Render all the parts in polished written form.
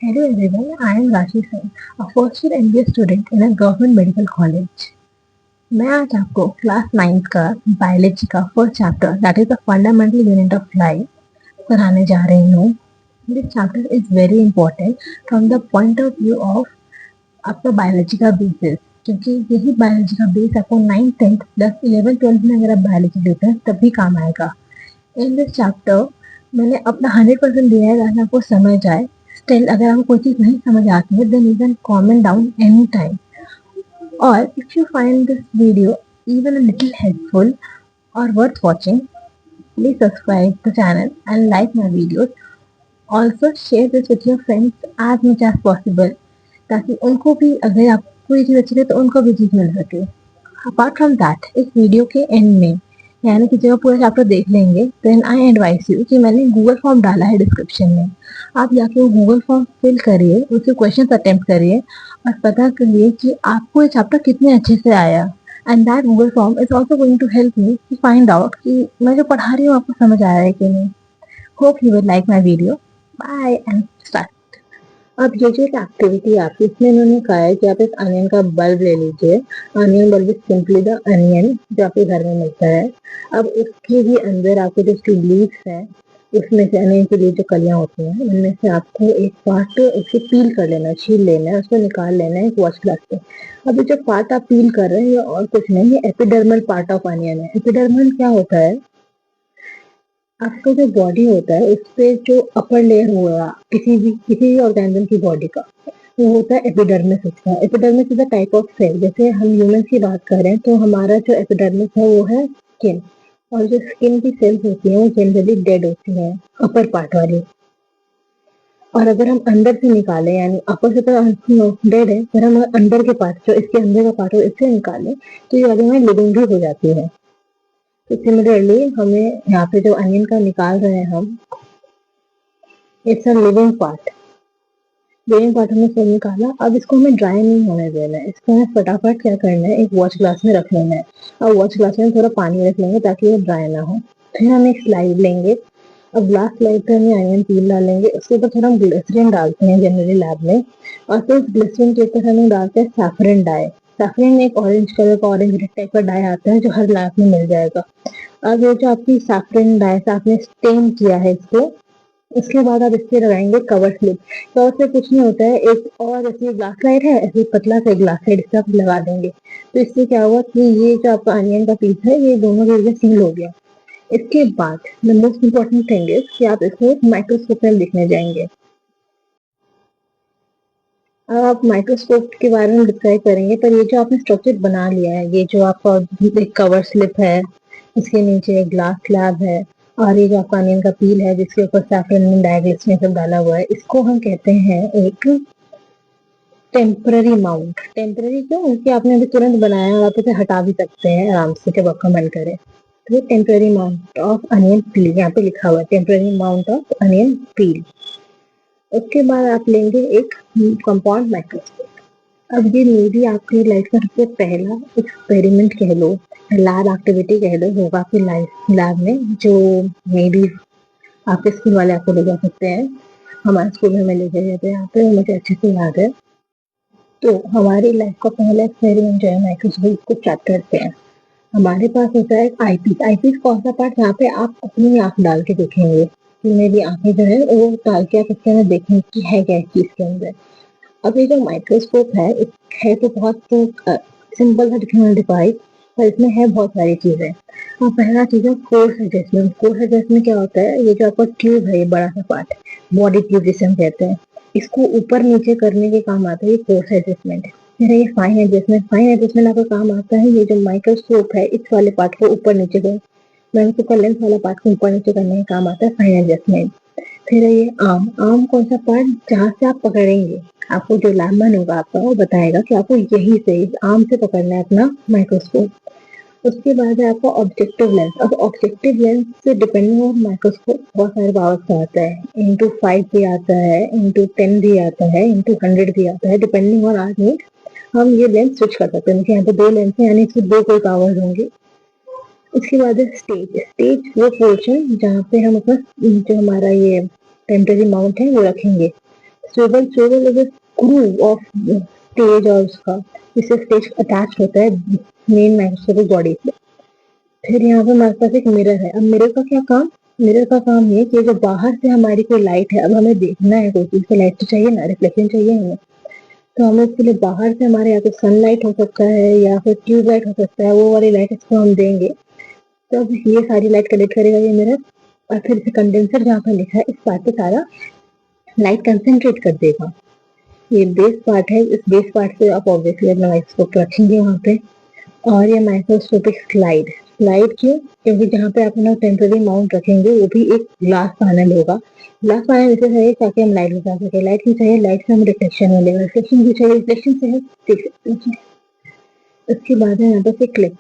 Hello everyone, I am Rashi Singh, a first year MBA student in a government medical college. मैं आज आपको class 9th का biology का first chapter that is the fundamental unit of life पढ़ाने जा रही हूँ. This chapter is very important from the point of view of आपका बायोलॉजी का बेसिस, क्योंकि यही बायोलॉजी का बेस आपको 9th 10th plus 11th 12th में अगर आप बायोलॉजी लेते हैं तब भी काम आएगा. इन दिस चैप्टर मैंने अपना 100% दिया है ताकि आपको समझ आए. स्टिल अगर आपको कोई चीज़ नहीं समझ आती है then you can comment down any time. और if you find this video even a little helpful or worth watching, please subscribe the channel and like my videos. Also share this with your friends as much as possible ताकि उनको भी अगर आपको ये चीज़ अच्छी लगे तो उनको भी चीज़ मिल सके. अपार्ट फ्रॉम दैट इस वीडियो के एंड में यानी कि जब आप पूरा चैप्टर देख लेंगे देन आई एडवाइस यू कि मैंने गूगल फॉर्म डाला है डिस्क्रिप्शन में. आप जाके वो गूगल फॉर्म फिल करिए, उसके क्वेश्चन अटेम्प्ट करिए और पता करिए कि आपको ये चैप्टर कितने अच्छे से आया. And that Google form is also going to help me to find out कि मैं जो पढ़ा रही हूँ आपको समझ आया है कि नहीं. Hope you will like my video. Bye and start. अब ये जो एक्टिविटी आपकी इसमें इन्होंने कहा है कि आप एक अनियन का बल्ब ले लीजिए. Onion bulb is simply the onion जो आपके घर में मिलता है. अब उसके भी अंदर आपके जो उसकी लीव्स है उसमें से अनियन के लिए जो कलियां होती हैं उनमें से आपको एक पार्ट उससे पील कर लेना है, छील लेना है, उसको निकाल लेना है एक वॉश ग्लास से. अब ये जो पार्ट आप पील कर रहे हैं ये और कुछ नहीं, ये एपिडर्मल पार्ट ऑफ अनियन है. एपिडर्मल क्या होता है? आपका जो बॉडी होता है उस पे जो अपर लेयर हुआ किसी भी ऑर्गेनिज्म की बॉडी का वो होता है एपिडर्मिस. उसका epidermis is a type of cell. जैसे हम ह्यूमन की बात करें तो हमारा जो एपिडर्मिस है वो है स्किन, और जो स्किन की सेल्स होती हैं वो जनरली डेड होती हैं अपर पार्ट वाली. और अगर हम अंदर से निकालें यानी अपर से तो डेड है, पर हम अंदर के पार्ट जो इसके अंदर का पार्ट है इससे निकालें तो ये वाली हमें लिविंग भी हो जाती है. तो सिमिलरली हमें यहाँ पे जो अनियन का निकाल रहे हैं हम, it's a living part. Living part हमने सब निकाला. अब इसको हमें ड्राई नहीं होने देना है. इसको हमें फटाफट क्या करना है, एक वॉश ग्लास में रख लेना है. अब वॉश ग्लास में थोड़ा पानी रख लेंगे ताकि ये ड्राई ना हो. फिर हम एक स्लाइड लेंगे. अब ग्लास स्लाइड पे हमें अनियन पील डालेंगे. उसके ऊपर थोड़ा हम ग्लिसरीन डालते हैं जनरली लैब में, और फिर ग्लिसरीन के ऊपर हम डालते हैं सैफरन डाई. सैफरन एक ऑरेंज कलर का ऑरेंज रेड टाइप का डाई आता है जो हर लैब में मिल जाएगा. अब ये जो आपकी सैफरन डाई से आपने स्टेन किया है इसको, इसके बाद आप इससे लगाएंगे कवर स्लिप. कवर स्लिप कुछ नहीं होता है, एक और ऐसी ग्लास स्लाइड है, ऐसे पतला सा ग्लास स्लाइड इससे आप लगा देंगे. तो इससे क्या हुआ कि ये जो आपका अनियन का पीस है ये दोनों के जगह सील हो गया. इसके बाद the most important thing is कि आप इसको माइक्रोस्कोप में देखने जाएंगे. अब आप माइक्रोस्कोप के बारे में डिस्क्राइब करेंगे, पर ये जो आपने स्ट्रक्चर बना लिया है, ये जो आपका एक कवर स्लिप है, इसके नीचे एक ग्लास स्लैब है, और ये जो आपका अनियन का पील है जिसके ऊपर सैफरन डाइग्लिसरीन सब डाला हुआ है, इसको हम कहते हैं एक टेम्पररी माउंट. टेम्पररी क्यों? क्योंकि आपने अभी तुरंत बनाया और आप इसे हटा भी सकते हैं आराम से जब आपका मन करे. तो ये टेम्पररी माउंट ऑफ अनियन पील यहाँ पे लिखा हुआ है, टेम्पररी माउंट ऑफ अनियन पील. उसके बाद आप लेंगे एक कंपाउंड माइक्रोस्कोप. अब ये मे बी आपकी लाइफ का सबसे पहला एक्सपेरिमेंट कह लो, लैब एक्टिविटी कह लो, होगा आपकी लाइफ लैब में, जो मे बी आपके स्कूल वाले आपको ले जा सकते हैं. हमारे स्कूल में हमें ले गए थे यहाँ पे, मुझे अच्छे से याद है. तो हमारी लाइफ का पहला एक्सपेरिमेंट जो है माइक्रोस्कोप को चेक करते हैं. हमारे पास होता है एक आईपीस. आईपीस कौन सा पार्ट जहाँ पे आप अपनी आंख डाल के देखेंगे कि मेरी आंखें जो है वो डाल के आप इसके अंदर देखेंगे कि है क्या इस चीज के अंदर. अब ये जो माइक्रोस्कोप है तो बहुत सिंपल सा दिखने वाला डिवाइस, पर इसमें है बहुत सारी चीजें. और पहला चीज है कोर्स एडजस्टमेंट. कोर्स एडजस्टमेंट क्या होता है? ये जो आपका ट्यूब है, ये बड़ा सा पार्ट, बॉडी ट्यूब जिसे हम कहते हैं, इसको ऊपर नीचे करने के काम आता है ये कोर्स एडजस्टमेंट. फिर ये फाइन एडजस्टमेंट. फाइन एडजस्टमेंट आपका काम आता है ये जो माइक्रोस्कोप है इस वाले पार्ट को ऊपर नीचे कर, माइक्रोस्कोप का लेंस वाला पार्ट को ऊपर नीचे करने का काम आता है फाइन एडजस्टमेंट. फिर ये आर्म. आर्म कौन सा पार्ट? जहाँ से आप पकड़ेंगे, आपको जो लैबमैन होगा आपका वो बताएगा कि आपको यही से इस आर्म से पकड़ना है अपना माइक्रोस्कोप. उसके बाद है आपका ऑब्जेक्टिव लेंस. अब ऑब्जेक्टिव लेंस से डिपेंडिंग ऑन माइक्रोस्कोप बहुत सारे पावर्स का आता है. इंटू 5 भी आता है, इंटू 10 भी आता है, इंटू 100 भी आता है. डिपेंडिंग ऑन आर नीड हम ये लेंस स्विच कर सकते हैं. यहाँ पे 2 लेंस है यानी इसकी 2 कोई पावर्स होंगी. उसके बाद है स्टेज. स्टेज वो पोर्शन जहाँ पे हम अपना जो हमारा ये टेम्परेरी माउंट है वो रखेंगे. Swivel swivel is screw of stage और उसका, इससे स्टेज अटैच होता है मेन माइक्रोस्कोपिक बॉडी से। फिर यहाँ पे हमारे पास एक मिरर है। अब मिरर का क्या काम, मिरर का काम ये कि जो बाहर से हमारी कोई लाइट है, अब हमें देखना है कोई चीज, तो लाइट तो चाहिए ना, रिफ्लेक्शन चाहिए हमें, तो हमें उसके लिए बाहर से हमारे यहाँ पे सनलाइट हो सकता है या फिर ट्यूब लाइट हो सकता है, वो वाली लाइट इसको हम देंगे। तो अब ये सारी लाइट कलेक्ट करेगा ये मिरर, और फिर से कंडेंसर जहाँ पे लिखा है इस पार्ट पे सारा लाइट कंसेंट्रेट कर देगा। ये बेस पार्ट है, इस बेस पार्ट से आप ऑब्वियसली अपना माइक्रोस्कोप रखेंगे वहाँ पे। और ये माइक्रोस्कोपिक स्लाइड, स्लाइड क्यों, क्योंकि जहाँ पे आप अपना टेम्पररी माउंट रखेंगे वो भी एक ग्लास पैनल होगा। ग्लास पैनल इसे चाहिए ताकि हम लाइट बचा सके। लाइट क्यों चाहिए, लाइट से हमें रिफ्लेक्शन मिलेगा। रिफ्लेक्शन क्यों चाहिए, रिफ्लेक्शन से हम देख सकते हैं। उसके बाद है यहाँ पे क्लिप,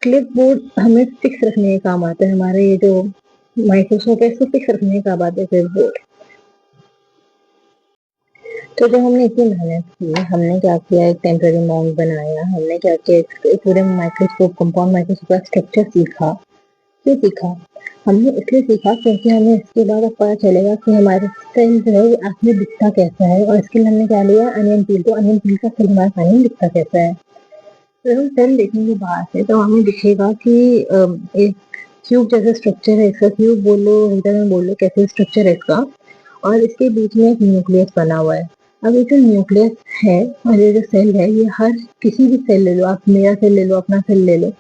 क्लिप बोर्ड हमें फिक्स रखने का काम आता है। हमारे ये जो माइक्रोस्कोप है इसको फिक्स रखने का काम आता है क्लिप बोर्ड। तो जब हमने इतनी मेहनत की, हमने क्या किया, एक टेम्पररी माउंट बनाया, हमने क्या किया, पूरे माइक्रोस्कोप, कंपाउंड माइक्रोस्कोप का स्ट्रक्चर सीखा। क्यों सीखा, हमने इसलिए सीखा क्योंकि हमें इसके बाद अब पता चलेगा कि हमारे सेल जो है वो एक्चुअली दिखता कैसा है। और इसके लिए हमने क्या लिया, अनियन पील। तो अनियन पील का सेल हमारे सामने दिखता कैसा है। तो हम सेल देखेंगे बाहर से तो हमें दिखेगा कि एक क्यूब जैसा स्ट्रक्चर है इसका, क्यूब बोलो, हीटर में बोलो, कैसे स्ट्रक्चर है इसका, और इसके बीच में एक न्यूक्लियस बना हुआ है। अब ये जो न्यूक्लियस है और ये जो सेल है, ये हर किसी भी सेल ले लो आप, मेरा सेल ले लो, अपना सेल ले लो,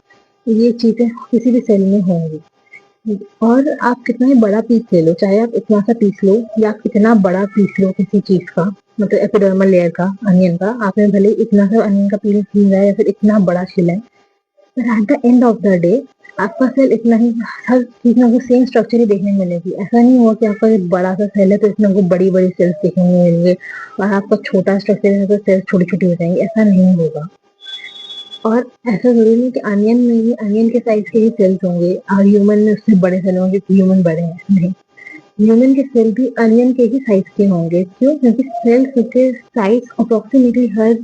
ये चीजें किसी भी सेल में होंगी। और आप कितना ही बड़ा पीस ले लो, चाहे आप इतना सा पीस लो या आप कितना बड़ा पीस लो किसी चीज का, मतलब एपिडर्मल लेयर का, अनियन का, आपने भले इतना सा अनियन का पीस लिया है या फिर इतना बड़ा छिला है, पर at the end of the day आपका सेल इतना ही, हर चीज में आपको सेम स्ट्रक्चर ही देखने मिलेगी। ऐसा नहीं होगा कि आपका एक बड़ा सा सेल है तो इसमें आपको बड़ी बड़ी सेल्स देखने मिलेंगे, और आपका छोटा स्ट्रक्चर है तो सेल्स छोटी छोटी हो जाएंगी, ऐसा नहीं होगा। और ऐसा जरूरी नहीं कि अनियन में ही अनियन के साइज के ही सेल्स होंगे और ह्यूमन में उससे बड़े सेल होंगे कि ह्यूमन बड़े हैं, नहीं। ह्यूमन के सेल भी अनियन के ही साइज के होंगे। क्यों, क्योंकि सेल्स के साइज अप्रोक्सीमेटली हर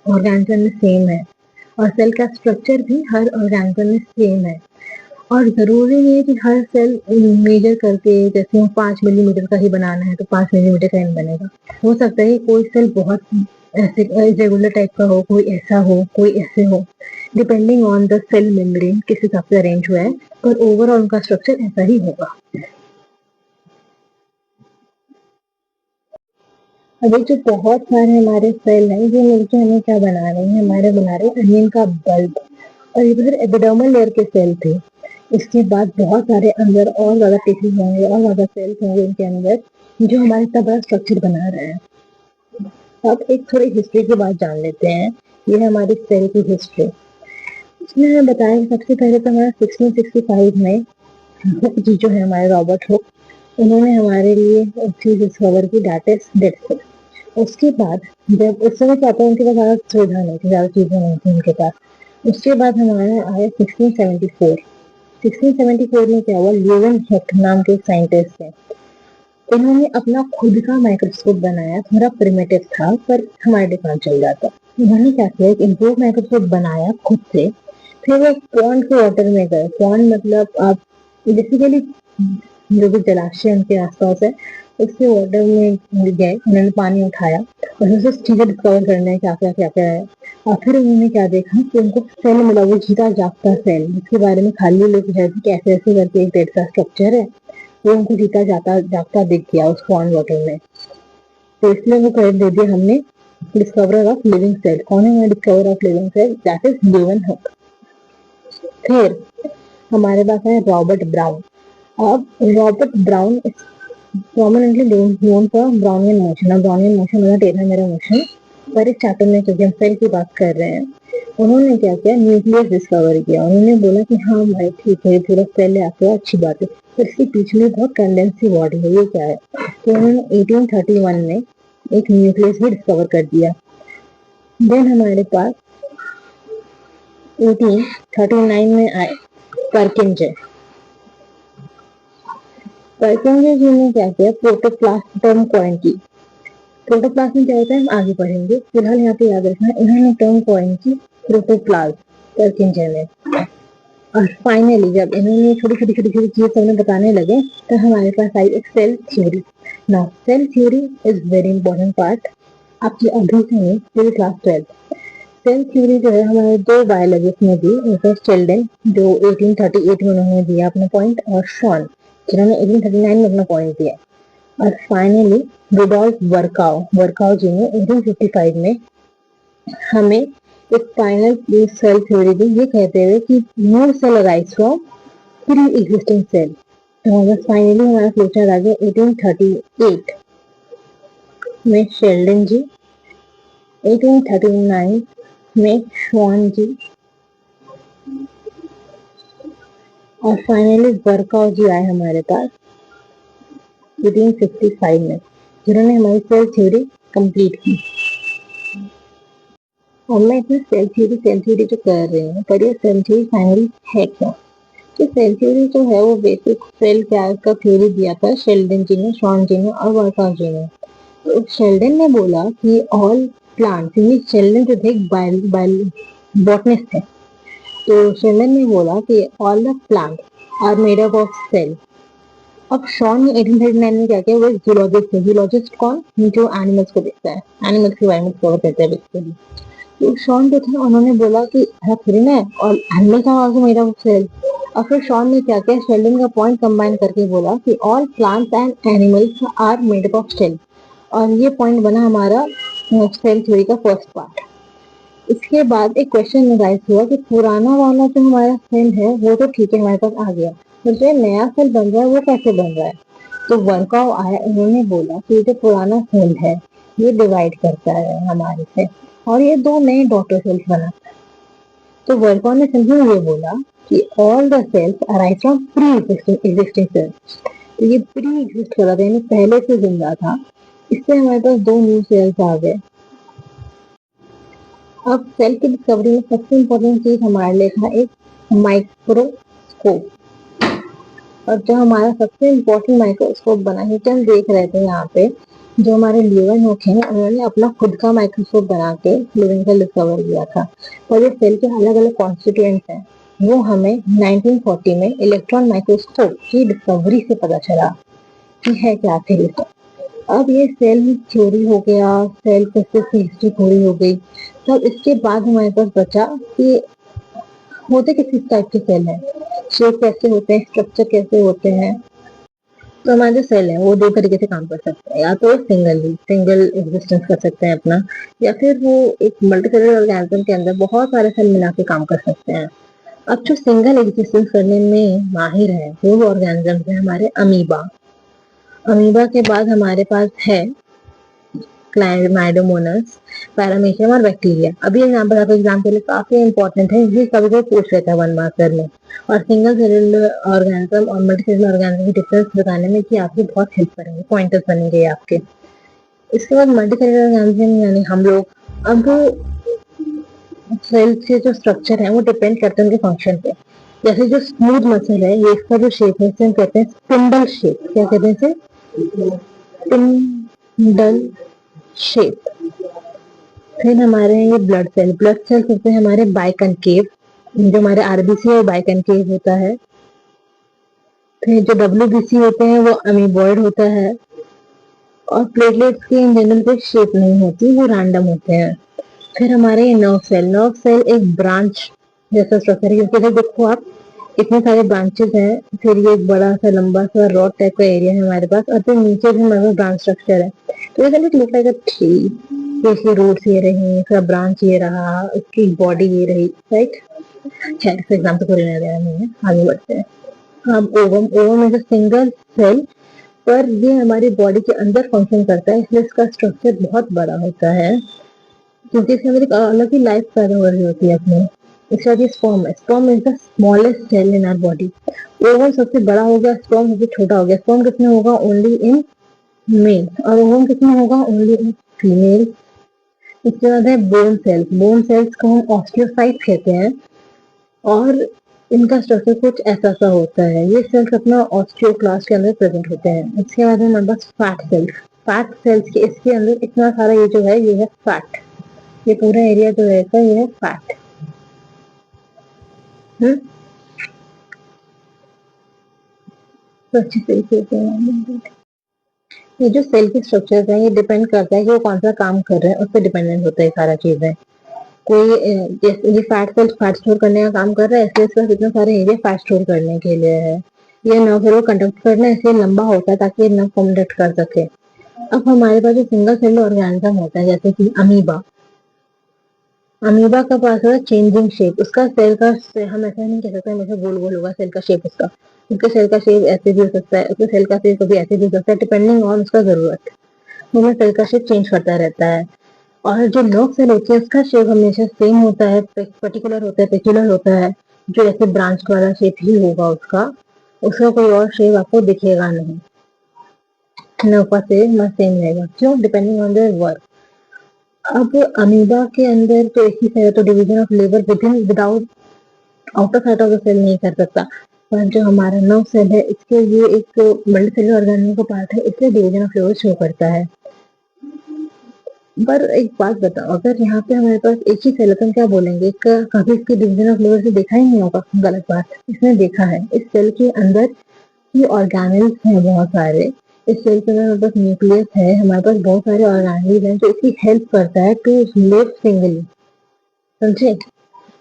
ऑर्गेनिज्म में सेम है, और सेल का स्ट्रक्चर भी हर ऑर्गेनिज्म में सेम है। और जरूरी नहीं है कि हर सेल मेजर करके, जैसे 5 मिलीमीटर का ही बनाना है तो 5 मिलीमीटर का ही बनेगा। हो सकता है कोई सेल बहुत ऐसे रेगुलर टाइप का हो, कोई ऐसा हो, कोई ऐसे हो, depending on the cell membrane किस हिसाब से अरेंज हुआ है, पर ओवरऑल उनका स्ट्रक्चर ऐसा ही होगा। अभी जो बहुत सारे हमारे सेल हैं ये मिलके हमें क्या बना रहे हैं, हमारे बना रहे हैं अनियन का बल्ब। और इधर एपिडर्मल लेयर के सेल थे, इसके बाद बहुत सारे अंदर और ज्यादा टिश्यूज होंगे और ज्यादा सेल्स होंगे इनके अंदर, जो हमारे इतना बड़ा स्ट्रक्चर बना रहे हैं। अब एक थोड़ी हिस्ट्री की बात जान लेते हैं। ये है हमारी सेल की हिस्ट्री। इसमें हमें बताया कि सबसे पहले तो हमारा 1665 में हुक जी जो है हमारे रॉबर्ट हुक, उन्होंने हमारे लिए एक चीज डिस्कवर की, दैट इज डेड सेल। उसके बाद जब उस समय क्या था, उनके पास ज्यादा सुविधा नहीं थी, ज्यादा चीजें नहीं थी उनके पास। उसके बाद हमारा आया 1674। 1674 में क्या हुआ, ल्यूवन हुक नाम के साइंटिस्ट थे, इन्होंने अपना खुद का माइक्रोस्कोप बनाया। थोड़ा प्रिमिटिव था पर हमारे लिए काम चल जाता। उन्होंने क्या किया, एक इम्प्रूव माइक्रोस्कोप बनाया खुद से। फिर वो पॉन्ड के वाटर में गए। पॉन्ड मतलब आप बेसिकली जो भी जलाशय उनके आसपास है उसके वाटर में गए, उन्होंने पानी उठाया और उससे चीजें डिस्कवर करने हैं क्या क्या क्या क्या है। और फिर उन्होंने क्या देखा कि उनको सेल मिला, वो जीता जागता सेल, जिसके बारे में खाली लोग कैसे ऐसे करके एक डेढ़ सा स्ट्रक्चर है, वो उनको जीता जाता जागता दिख गया उस पॉन्ड वाटर में। तो इसलिए वो क्रेडिट दे दिया हमने डिस्कवरर ऑफ लिविंग सेल। कौन है हमारा discover of living cell, that is Leeuwenhoek. फिर हमारे पास है रॉबर्ट ब्राउन। अब Robert Brown prominently known for Brownian motion। अब Brownian motion मतलब टेढ़ा मेढ़ा मोशन, पर इस चैप्टर में क्योंकि हम सेल की बात कर रहे हैं, उन्होंने क्या किया, न्यूक्लियस डिस्कवर किया। उन्होंने बोला कि हाँ भाई ठीक है, थोड़ा सेल आके अच्छी बात है, पर इसके पीछे में बहुत कंडेंसी बॉडी है, ये क्या है। तो उन्होंने 1831 में एक न्यूक्लियस भी डिस्कवर कर दिया। देन हमारे पास 1839 में आए परकिंजे। परकिंजे जी ने क्या किया, प्रोटोप्लास्ट टर्म कॉइन की। प्रोटोप्लास्ट में क्या होता है हम आगे पढ़ेंगे, फिलहाल यहाँ पे याद रखना, इन्होंने टर्म कॉइन की प्रोटोप्लास्ट परकिंजे ने। और फाइनली जब इन्होंने छोटी छोटी छोटी छोटी चीजें हमें बताने लगे तो हमारे पास आई एक cell theory. Now cell theory is very important part आपकी अभी से नहीं पूरी क्लास 12। सेल थ्योरी जो है हमारे दो बायोलॉजिस्ट ने दी, एक है शेल्डन जो 1838 में उन्होंने दिया अपना पॉइंट, और शॉन जिन्होंने 1839 में अपना पॉइंट दिया, और फाइनली रुडोल्फ वर्काउ वर्काउ जी ने 1855 में हमें एक फाइनल सेल थ्योरी दी, ये कहते हुए कि new cell arise from pre existing cell. तो बस फाइनली हमारा फ्यूचर आ गया 1838 में शेल्डन जी, 1839 में श्वान जी, और फाइनली वर्काउ जी आए हमारे पास 1855 में, जिन्होंने हमारी सेल थ्योरी कंप्लीट की। और मैं इतना सेल थ्योरी जो कर रही हूँ, पर ये सेल थ्योरी फाइनली है क्या? तो सेल थ्योरी जो है वो बेसिक सेल क्या है उसका थ्योरी दिया था शेल्डन जी ने, शॉन जी ने और वर्काउ जी ने। तो शेल्डन ने बोला कि ऑल प्लांट्स, ये शेल्डन जो थे बॉटनिस्ट थे, तो शेल्डन ने बोला कि all the plant are made up of cell. अब शॉन ने 1839 में क्या किया, वो जूलॉजिस्ट थे। जूलॉजिस्ट कौन? जो एनिमल्स को देखता है, एनिमल्स के बारे में कवर करता है बेसिकली। तो शॉन जो थे उन्होंने बोला कि ऐसा थोड़ी ना है, और animals are also made up of cell. और फिर शॉन ने क्या किया, शेल्डन का पॉइंट कंबाइन करके बोला कि all plants and animals are made up of cell, और ये पॉइंट बना हमारा सेल थ्योरी का फर्स्ट पार्ट। इसके बाद एक क्वेश्चन राइज हुआ कि पुराना वाला जो हमारा सेल है वो तो ठीक है हमारे पास आ गया, तो जो नया सेल बन रहा है वो कैसे बन रहा है? तो वर्काउ आया, उन्होंने बोला कि जो पुराना सेल है ये डिवाइड करता है हमारे से, और ये दो नए डॉटर सेल्स बनाता है। तो वर्काउ ने सिंपली ये बोला कि all the cells arise from pre existing cells. तो ये प्री एग्जिस्ट कर रहा था, यानी पहले से जिंदा था, इससे हमारे पास दो न्यू सेल्स आ गए। अब सेल की डिस्कवरी में सबसे इम्पोर्टेंट चीज हमारे लिए था एक माइक्रोस्कोप। और जो हमारा सबसे इम्पोर्टेंट माइक्रोस्कोप बना है, कि हम देख रहे थे यहाँ पे जो हमारे लिवन होके हैं उन्होंने अपना खुद का माइक्रोस्कोप बना के लिविंग सेल डिस्कवर किया था। और ये सेल के अलग अलग कॉन्स्टिट्यूएंट्स हैं वो हमें 1940 में इलेक्ट्रॉन माइक्रोस्कोप की डिस्कवरी से पता चला कि है क्या आखिर ये। अब ये सेल थ्योरी हो गया, सेल कैसे की हिस्ट्री थ्योरी हो गई। तब इसके बाद हमारे पास बचा कि होते किस टाइप के सेल हैं, शेप कैसे होते हैं, स्ट्रक्चर कैसे होते हैं। तो हमारे जो सेल है वो दो तरीके से काम कर सकते हैं, या तो सिंगल एग्जिस्टेंस कर सकते हैं अपना, या फिर वो एक मल्टीसेलुलर ऑर्गेनिज्म के अंदर बहुत सारे सेल मिला के काम कर सकते हैं। अब जो सिंगल एग्जिस्टेंस करने में माहिर है वो ऑर्गेनिज्म है हमारे अमीबा। अमीबा के बाद हमारे पास है क्लाइमाइडोमोनास, पैरामीशियम और बैक्टीरिया। अभी एग्जाम्पल आपको एग्जाम के लिए काफी इंपॉर्टेंट है, ये कभी कोई पूछ लेता है 1 मार्कर में। और सिंगल सेलुलर ऑर्गेनिज्म और मल्टी सेलुलर ऑर्गेनिज्म की डिफरेंस बताने में कि आपकी बहुत हेल्प करेंगे, पॉइंटर्स बनेंगे आपके। इसके बाद मल्टी सेलुलर ऑर्गेनिज्म यानी हम लोग। अब सेल के जो स्ट्रक्चर है वो डिपेंड करते हैं उनके फंक्शन पे। जैसे जो स्मूथ मसल है, ये इसका जो शेप है इसे हम कहते हैं स्पिंडल शेप। क्या कहते हैं इसे? Spindle shape. फिर हमारे हैं ये ब्लड सेल होते हैं हमारे बाइकनकेव, जो हमारे आरबीसी है बाइकनकेव होता है। फिर जो डब्ल्यूबीसी होते हैं वो अमीबॉइड होता है, और प्लेटलेट्स की इन जनरल कोई शेप नहीं होती, वो रैंडम होते हैं। फिर हमारे नर्व सेल एक ब्रांच जैसा स्ट्रक्चर है, क्योंकि देखो आप इतने सारे ब्रांचेस हैं, फिर ये एक बड़ा सा लंबा सा रॉड टाइप का एरिया है हमारे पास, और फिर नीचे भी हमारे पास ब्रांच स्ट्रक्चर है। तो ये लुक लाइक अ ट्री, इसके रूट्स ये रही, इसका ब्रांच ये रहा, इसकी बॉडी ये रही, राइट। खैर इसका एग्जाम तो पूरी नहीं है, आगे बढ़ते हैं। अब ovum is a single cell, पर ये हमारी बॉडी के अंदर फंक्शन करता है, इसलिए इसका स्ट्रक्चर बहुत बड़ा होता है, क्योंकि इसके अंदर एक अलग ही लाइफ पैदा हो रही होती है अपने। इसके बाद sperm is the smallest cell in our body. Ovum सबसे बड़ा हो गया, स्पर्म सबसे छोटा हो गया। स्पर्म कितने होगा? ओनली इन मेल, और ओवम कितने होगा? Only in female. इसके बाद है बोन सेल्स को हम ऑस्टियोसाइट कहते हैं, और इनका स्ट्रक्चर कुछ ऐसा सा होता है। ये सेल्स अपना ऑस्टियोक्लास्ट के अंदर प्रेजेंट होते हैं। इसके बाद है हमारे पास फैट सेल्स के इसके अंदर इतना सारा ये जो है ये है फैट, ये पूरा एरिया जो है ये है फैट। तो अच्छी तरीके से ये जो सेल के स्ट्रक्चर है ये डिपेंड करता है कि वो कौन सा काम कर रहे हैं, उस पर डिपेंडेंट होता है सारा चीजें। कोई जैसे ये फैट सेल फैट स्टोर करने का काम कर रहा है, इसलिए इसके पास इतने सारे एरिया फैट स्टोर करने के लिए है। ये नर्व सेल को कंडक्ट करना है, इसलिए लंबा होता है ताकि ये नर्व कंडक्ट कर सके। अब हमारे पास जो सिंगल सेल ऑर्गेनिज्म होता है जैसे कि अमीबा, अमीबा का पास होता है चेंजिंग शेप। उसका सेल का हम ऐसा नहीं कह सकते हमेशा गोल गोल होगा सेल का शेप उसका। उसके सेल का शेप ऐसे भी हो सकता है, उसके सेल का शेप कभी ऐसे भी हो सकता है, डिपेंडिंग ऑन उसका जरूरत। वो सेल का शेप चेंज करता रहता है। और जो नर्व सेल होती है उसका शेप हमेशा सेम होता है, पर्टिकुलर होता है, पेक्युलर होता है, जो ऐसे ब्रांच वाला शेप ही होगा उसका। उसका कोई और शेप आपको दिखेगा नहीं। नर्व का शेप मस्त सेम रहेगा, क्यों? Depending on their work. अब अमीबा के अंदर तो एक ही सेल है, तो division of labour without outer side of the cell नहीं कर सकता। पर जो हमारा नर्व सेल है इसके लिए एक मल्टीसेलुलर ऑर्गेनिज्म का पार्ट है, इसलिए डिवीजन ऑफ लेबर शो करता है। पर एक बात बताओ, अगर यहाँ पे हमारे पास एक ही सेल है तो हम क्या बोलेंगे? कभी इसके डिवीजन ऑफ लेबर से देखा ही नहीं होगा। गलत बात, इसने देखा है। इस सेल के अंदर ही ऑर्गेनेल्स हैं बहुत सारे। इस सेल के अंदर हमारे पास न्यूक्लियस है, हमारे पास बहुत सारे ऑर्गेनेल्स हैं जो इसकी हेल्प करता है टू लिव सिंगली। समझे?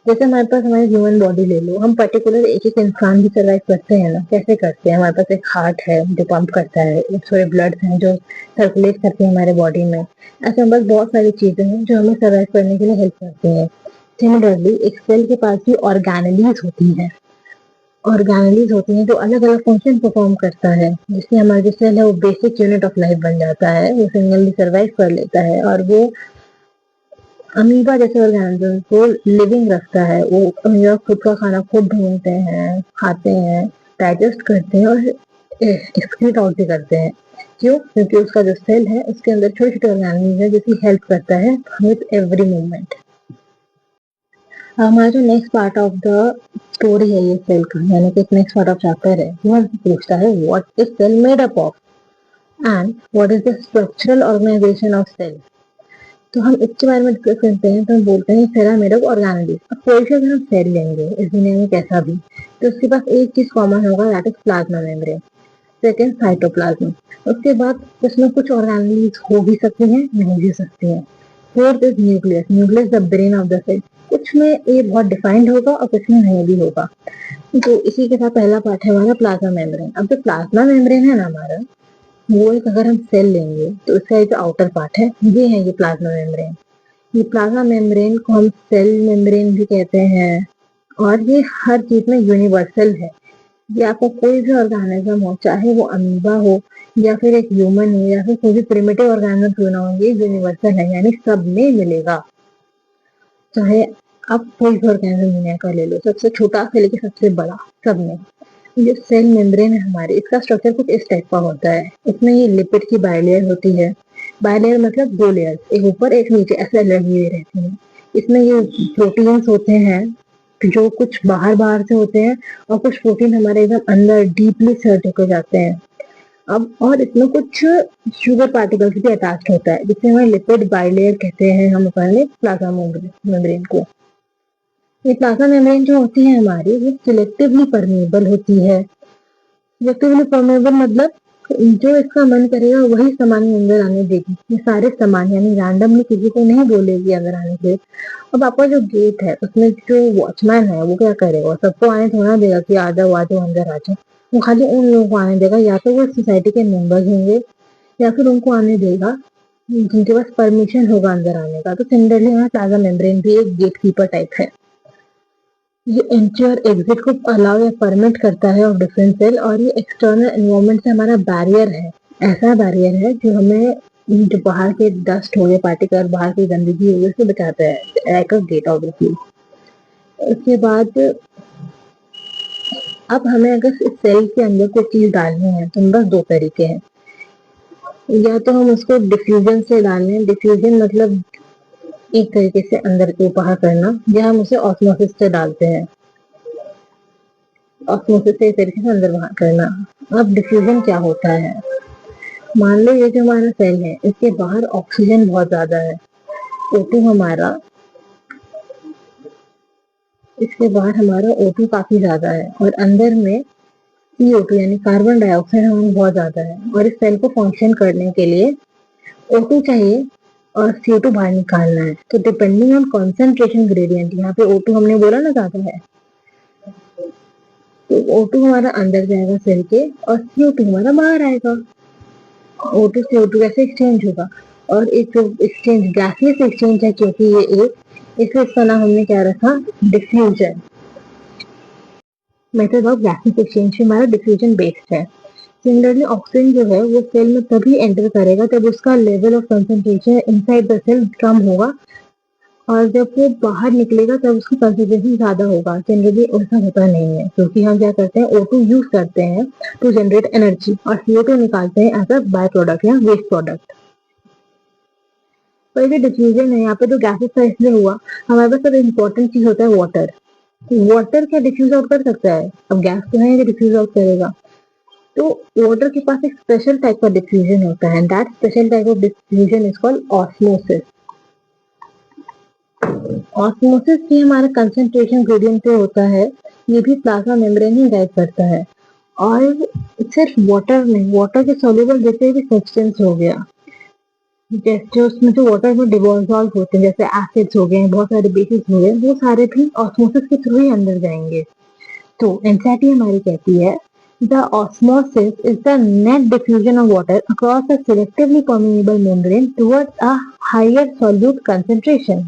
जैसे हमारे पास हमारी ह्यूमन बॉडी ले लो, हम पर्टिकुलर एक एक इंसान भी सर्वाइव करते हैं ना। कैसे करते हैं? हमारे पास एक हार्ट है जो पंप करता है, थोड़े ब्लड हैं जो सर्कुलेट करते हैं हमारे बॉडी में। ऐसे हमारे पास बहुत सारी चीजें हैं जो हमें सर्वाइव करने के लिए हेल्प करती हैं। सिमिलरली एक सेल के पास भी ऑर्गेनेलीज होती है। ऑर्गेनेलीज होती हैं जो अलग अलग फंक्शन परफॉर्म करता है, जिससे हमारा जो सेल है वो बेसिक यूनिट ऑफ लाइफ बन जाता है। वो सिंगली सर्वाइव कर लेता है और वो अमीबा जैसे ऑर्गेनिज्म को लिविंग रखता है। वो अमीबा खुद का खाना खुद ढूंढते हैं, खाते हैं, डाइजेस्ट करते हैं और एक्सक्रीट आउट भी करते हैं। क्यों? क्योंकि उसका जो सेल है उसके अंदर छोटे छोटे ऑर्गेनिज्म है जिसकी हेल्प करता है विथ एवरी मूवमेंट। हमारा जो next part of the story है ये सेल का, यानी कि नेक्स्ट पार्ट ऑफ चैप्टर है, वो हमसे पूछता है what is cell made up of and what is the structural organisation of cell. तो हम इसके बारे में डिस्कस करते हैं। तो हम बोलते हैं cell are made of organelles. अब कोई सा हम सेल लेंगे इस दुनिया में कैसा भी, तो उसके पास एक चीज कॉमन होगा, that is plasma membrane. Second cytoplasm. उसके बाद उसमें कुछ ऑर्गेनेल्स हो भी सकती हैं, नहीं भी सकती हैं। Fourth is nucleus. Nucleus the brain of the cell. कुछ में ये बहुत डिफाइंड होगा और कुछ में नहीं भी होगा। तो इसी के साथ पहला पार्ट है हमारा प्लाज्मा मेम्ब्रेन। अब जो प्लाज्मा मेम्ब्रेन है ना हमारा, वो एक अगर हम सेल लेंगे तो इसका जो आउटर पार्ट है ये है, ये प्लाज्मा मेम्ब्रेन। ये प्लाज्मा मेम्ब्रेन को हम सेल मेम्ब्रेन भी कहते हैं और ये हर चीज में यूनिवर्सल है। ये आपको कोई भी ऑर्गेनिज्म हो, चाहे वो अमीबा हो या फिर एक ह्यूमन हो या फिर कोई भी प्रिमिटिव ऑर्गेनिज्म क्यों ना हो, ये यूनिवर्सल है, यानी सब में मिलेगा। चाहे आप कोई भी ऑर्गेनिज्म दुनिया का ले लो, सबसे छोटा से लेकर सबसे बड़ा, सब में। ये सेल मेम्ब्रेन है हमारे, इसका स्ट्रक्चर कुछ इस टाइप का होता है। इसमें ये लिपिड की बाइलेयर होती है। बाइलेयर मतलब दो लेयर, एक ऊपर एक नीचे ऐसे लगी हुई रहती है। इसमें ये प्रोटीन्स होते हैं जो कुछ बाहर बाहर से होते हैं और कुछ प्रोटीन हमारे एकदम अंदर डीपली सर्ट होकर जाते हैं। अब और इसमें कुछ शुगर पार्टिकल्स भी अटैच होता है, जिसे हमें लिपिड बाइलेयर कहते हैं हम अपने प्लाज्मा मेम्ब्रेन को। ये प्लाज्मा मेम्ब्रेन जो होती है हमारी, वो सिलेक्टिवली परमेबल होती है। सिलेक्टिवली परमेबल मतलब जो इसका मन करेगा वही सामान अंदर आने देगी। ये सारे सामान यानी रैंडमली किसी को नहीं बोलेगी अंदर आने के लिए। अब आपका जो गेट है उसमें जो वॉचमैन है वो क्या करेगा? सबको आने थोड़ा देगा कि आ जाओ आ जाओ अंदर आ जाओ। वो खाली उन लोगों को आने देगा, या तो वो सोसाइटी के मेंबर्स होंगे या फिर उनको आने देगा जिनके पास परमिशन होगा अंदर आने का। तो सिमिलरली हमारा प्लाज्मा मेम्ब्रेन भी एक गेट कीपर टाइप है। ये एंट्री और एग्जिट को अलाउ या परमिट करता है ऑफ डिफरेंट सेल, और ये एक्सटर्नल एनवायरनमेंट से हमारा बैरियर है। ऐसा बैरियर है जो हमें जो बाहर के डस्ट हो गए, पार्टिकल, बाहर की गंदगी हो गई, उससे बचाता है, लाइक अ गेट ऑब्वियसली। उसके बाद अब हमें अगर इस सेल के अंदर कोई चीज डालनी है तो बस दो तरीके हैं। या तो हम उसको डिफ्यूजन से डाल लें, डिफ्यूजन मतलब एक तरीके से अंदर के बाहर करना, या हम उसे ऑस्मोसिस से डालते हैं। ऑस्मोसिस से एक तरीके से अंदर बाहर करना। अब डिफ्यूजन क्या होता है? मान लो ये जो हमारा सेल है इसके बाहर ऑक्सीजन बहुत ज्यादा है, O2 हमारा, इसके बाहर हमारा O2 काफी ज्यादा है और अंदर में CO2 यानी कार्बन डाइऑक्साइड हवा में बहुत ज्यादा है और इस सेल को फंक्शन करने के लिए O2 चाहिए और CO2 बाहर निकालना है। तो डिपेंडिंग ऑन कॉन्सेंट्रेशन ग्रेडियंट, यहाँ पे O2 हमने बोला ना ज्यादा है, तो O2 हमारा अंदर जाएगा सेल के और CO2 हमारा बाहर आएगा। O2 से O2 कैसे एक्सचेंज होगा? और एक जो एक्सचेंज गैसियस एक्सचेंज है, क्योंकि ये एक, इसलिए इसका नाम हमने क्या रखा? Diffusion. Method of gaseous exchange हमारा डिफ्यूजन बेस्ड है। सिमिलरली ऑक्सीजन जो है वो सेल में तभी एंटर करेगा जब उसका level of concentration inside the cell कम होगा, और जब वो बाहर निकलेगा तब उसकी कंसंट्रेशन ज्यादा होगा। जनरली ऐसा होता नहीं है, क्योंकि हम क्या करते हैं, O2 यूज करते हैं टू जनरेट एनर्जी और CO2 निकालते हैं एज अ बाय प्रोडक्ट या वेस्ट प्रोडक्ट। तो ये डिफ्यूजन है, यहाँ पे तो गैसेस का इसलिए हुआ। हमारे पास सबसे इम्पोर्टेंट चीज होता है वाटर। वाटर क्या डिफ्यूज आउट कर सकता है? अब गैस तो है जो डिफ्यूज आउट करेगा। तो वाटर के पास एक स्पेशल टाइप का डिफ्यूजन होता है, that special type of diffusion is called osmosis. Osmosis भी हमारा कंसंट्रेशन ग्रेडियंट पे होता है, ये भी प्लाज्मा मेम्ब्रेन ही गाइड करता है। और सिर्फ वाटर में, वाटर के सॉल्युबल जैसे भी सब्सटेंस हो गया, जैसे उसमें जो वाटर में डिसॉल्व होते हैं, जैसे एसिड्स हो गए, बहुत सारे बेसिस हो गए, वो सारे भी ऑस्मोसिस के थ्रू ही अंदर जाएंगे। तो एनसीईआरटी हमारी कहती है the osmosis is the net diffusion of water across a selectively permeable membrane towards a higher solute concentration.